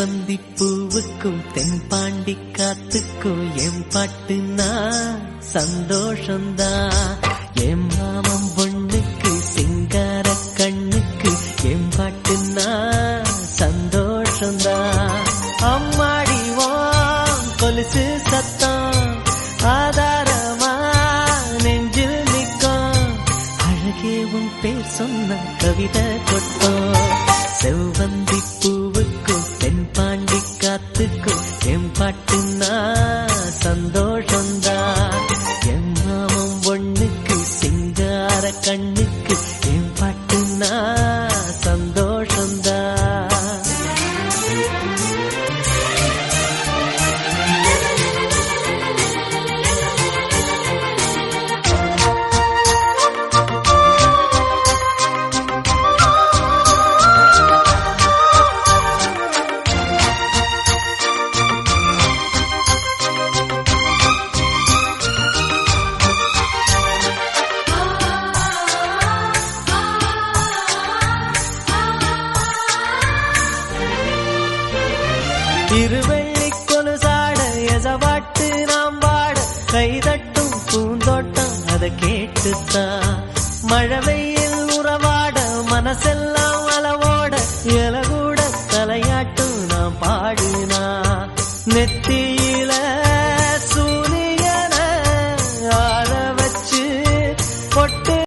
செவ்வந்தி பூவுக்கும் தென்பாண்டி காத்துக்கும் என் பாட்டுனா சந்தோஷந்தான். என் மாமன் பொண்ணுக்கு சிங்கார கண்ணுக்கு என் பாட்டுனா சந்தோஷந்தான். அம்மாடிவோம் கொலுசு சத்தம் ஆதாரமா நெஞ்சில் நிற்கும். அழகே உன் பேர் சொன்ன கவிதை கொட்டும். செவ்வந்தி பூவுக்கும் தென்பாண்டி காத்துக்கும் என் பாட்டுனா சந்தோஷந்தான். என் மாமன் பொண்ணுக்கு சிங்கார கண்ணுக்கு என் பாட்டுனா சந்தோஷந்தான். திருவள்ளி கொலுசாட எசவாட்டு நாம் வாட கைதட்டும் பூந்தோட்டம் அதை கேட்டுத்தான். மழை வெயில் உறவாட மனசெல்லாம் அளவோட இலகூட தலையாட்டும் நாம் பாடுனா. நெத்தி